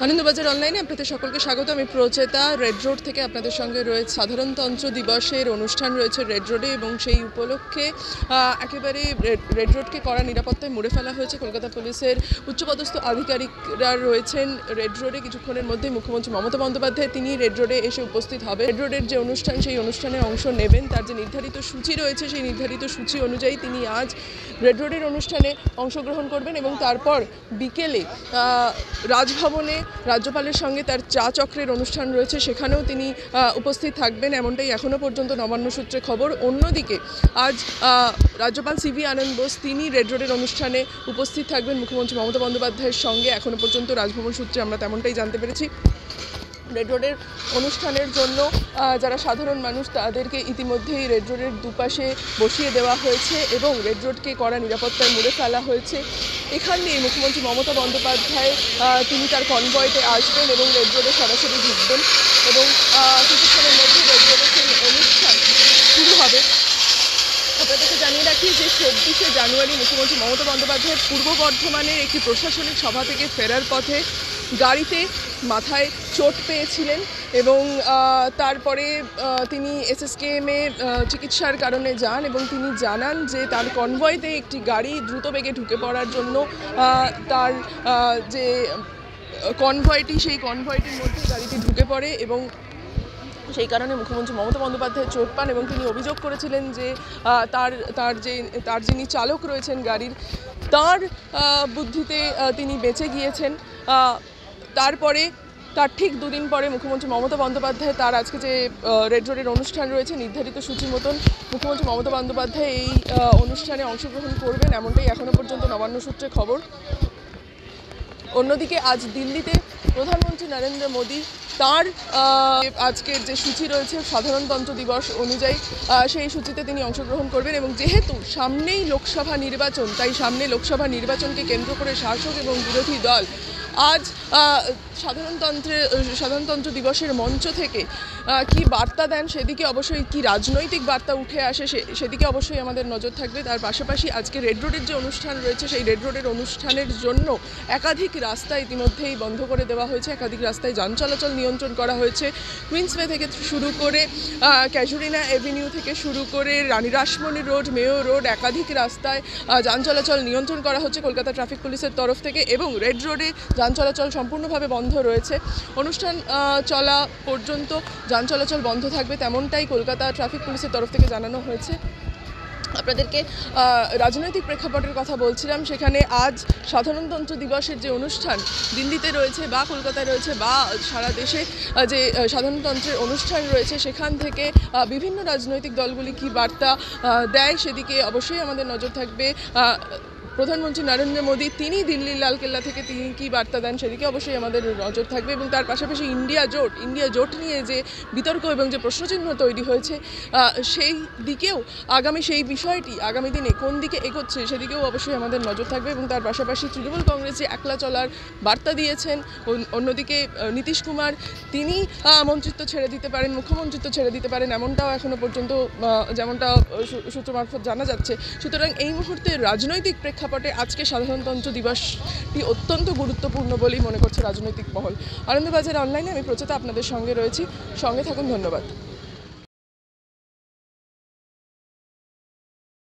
আনন্দবাজার অনলাইনে আপনাদের সকলকে স্বাগত। আমি প্রচেতা রেড রোড থেকে আপনাদের সঙ্গে রয়েছে। সাধারণতন্ত্র দিবসের অনুষ্ঠান রয়েছে রেড রোডে এবং সেই উপলক্ষে একেবারে রেড রোডকে কড়া নিরাপত্তায় মুড়ে ফেলা হয়েছে। কলকাতা পুলিশের উচ্চপদস্থ আধিকারিকরা রয়েছেন রেড রোডে। কিছুক্ষণের মধ্যে মুখ্যমন্ত্রী মমতা বন্দ্যোপাধ্যায় তিনি রেড রোডে এসে উপস্থিত হবে। রেড রোডের যে অনুষ্ঠান সেই অনুষ্ঠানে অংশ নেবেন, তার যে নির্ধারিত সূচি রয়েছে সেই নির্ধারিত সূচি অনুযায়ী তিনি আজ রেড রোডের অনুষ্ঠানে অংশগ্রহণ করবেন এবং তারপর বিকেলে রাজভবনে রাজ্যপালের সঙ্গে তার চা চক্রের অনুষ্ঠান রয়েছে, সেখানেও তিনি উপস্থিত থাকবেন, এমনটাই এখনও পর্যন্ত নবান্ন সূত্রে খবর। অন্যদিকে আজ রাজ্যপাল সিভি আনন্দ বোস তিনি রেড রোডের অনুষ্ঠানে উপস্থিত থাকবেন মুখ্যমন্ত্রী মমতা বন্দ্যোপাধ্যায়ের সঙ্গে। এখনও পর্যন্ত রাজভবন সূত্রে আমরা তেমনটাই জানতে পেরেছি। রেড রোডের অনুষ্ঠানের জন্য যারা সাধারণ মানুষ তাদেরকে ইতিমধ্যেই রেড রোডের দুপাশে বসিয়ে দেওয়া হয়েছে এবং রেড রোডকে কড়া নিরাপত্তায় মুড়ে ফেলা হয়েছে। এখান দিয়ে মুখ্যমন্ত্রী মমতা বন্দ্যোপাধ্যায় তিনি তার কনভয়েতে আসবেন এবং রেড রোডে সরাসরি ঢুকবেন এবং কিছুক্ষণের মধ্যে রেড রোডের সেই অনুষ্ঠান শুরু হবে। আপনাদেরকে জানিয়ে রাখি যে 24শে জানুয়ারি মুখ্যমন্ত্রী মমতা বন্দ্যোপাধ্যায় পূর্ব বর্ধমানের একটি প্রশাসনিক সভা থেকে ফেরার পথে গাড়িতে মাথায় চোট পেয়েছিলেন এবং তারপরে তিনি এসএসকেএমে চিকিৎসার কারণে যান এবং তিনি জানান যে তার কনভয়েতে একটি গাড়ি দ্রুত বেগে ঢুকে পড়ার জন্য তার যে কনভয়টি সেই কনভয়টির মধ্যে গাড়িটি ঢুকে পড়ে এবং সেই কারণে মুখ্যমন্ত্রী মমতা বন্দ্যোপাধ্যায় চোট পান এবং তিনি অভিযোগ করেছিলেন যে তার যিনি চালক রয়েছেন গাড়ির তার বুদ্ধিতে তিনি বেঁচে গিয়েছেন। তারপরে তার ঠিক দুদিন পরে মুখ্যমন্ত্রী মমতা বন্দ্যোপাধ্যায় তার আজকে যে রেড রোডের অনুষ্ঠান রয়েছে নির্ধারিত সূচি মতন মুখ্যমন্ত্রী মমতা বন্দ্যোপাধ্যায় এই অনুষ্ঠানে অংশগ্রহণ করবেন, এমনটাই এখনও পর্যন্ত নবান্ন সূত্রে খবর। অন্যদিকে আজ দিল্লিতে প্রধানমন্ত্রী নরেন্দ্র মোদী তার আজকের যে সূচি রয়েছে সাধারণতন্ত্র দিবস অনুযায়ী সেই সূচিতে তিনি অংশগ্রহণ করবেন এবং যেহেতু সামনেই লোকসভা নির্বাচন তাই সামনে লোকসভা নির্বাচনকে কেন্দ্র করে শাসক এবং বিরোধী দল আজ সাধারণতন্ত্র দিবসের মঞ্চ থেকে কি বার্তা দেন সেদিকে অবশ্যই কি রাজনৈতিক বার্তা উঠে আসে সেদিকে অবশ্যই আমাদের নজর থাকবে। তার পাশাপাশি আজকে রেড রোডের যে অনুষ্ঠান রয়েছে সেই রেড রোডের অনুষ্ঠানের জন্য একাধিক রাস্তা ইতিমধ্যেই বন্ধ করে দেওয়া হয়েছে, একাধিক রাস্তায় যান চলাচল নিয়ন্ত্রণ করা হয়েছে। কুইন্সওয়ে থেকে শুরু করে ক্যাজুরিনা এভিনিউ থেকে শুরু করে রানী রাসমণি রোড, মেয়ো রোড, একাধিক রাস্তায় যান চলাচল নিয়ন্ত্রণ করা হচ্ছে কলকাতা ট্রাফিক পুলিশের তরফ থেকে এবং রেড রোডে যান চলাচল সম্পূর্ণভাবে বন্ধ রয়েছে। অনুষ্ঠান চলা পর্যন্ত যান চলাচল বন্ধ থাকবে তেমনটাই কলকাতা ট্রাফিক পুলিশের তরফ থেকে জানানো হয়েছে। আপনাদেরকে রাজনৈতিক প্রেক্ষাপটের কথা বলছিলাম, সেখানে আজ সাধারণতন্ত্র দিবসের যে অনুষ্ঠান দিল্লিতে রয়েছে বা কলকাতায় রয়েছে বা সারা দেশে যে সাধারণতন্ত্রের অনুষ্ঠান রয়েছে সেখান থেকে বিভিন্ন রাজনৈতিক দলগুলি কী বার্তা দেয় সেদিকে অবশ্যই আমাদের নজর থাকবে। প্রধানমন্ত্রী নরেন্দ্র মোদী তিনি দিল্লির লালকেল্লা থেকে তিনি কী বার্তা দেন সেদিকে অবশ্যই আমাদের নজর থাকবে এবং তার পাশাপাশি ইন্ডিয়া জোট নিয়ে যে বিতর্ক এবং যে প্রশ্নচিহ্ন তৈরি হয়েছে সেই দিকেও সেই বিষয়টি আগামী দিনে কোন দিকে এগোচ্ছে সেদিকেও অবশ্যই আমাদের নজর থাকবে এবং তার পাশাপাশি তৃণমূল কংগ্রেস যে একলা চলার বার্তা দিয়েছেন, অন্যদিকে নীতিশ কুমার তিনি মন্ত্রিত্ব ছেড়ে দিতে পারেন, মুখ্যমন্ত্রিত্ব ছেড়ে দিতে পারেন, এমনটাও এখনও পর্যন্ত যেমনটা সূত্র মারফত জানা যাচ্ছে। সুতরাং এই মুহূর্তে রাজনৈতিক প্রেক্ষাপটে আজকে সাধারণতন্ত্র দিবসটি অত্যন্ত গুরুত্বপূর্ণ বলেই মনে করছে রাজনৈতিক মহল। আনন্দবাজার অনলাইনে আমি প্রচেতা আপনাদের সঙ্গে রয়েছি, সঙ্গে থাকুন, ধন্যবাদ।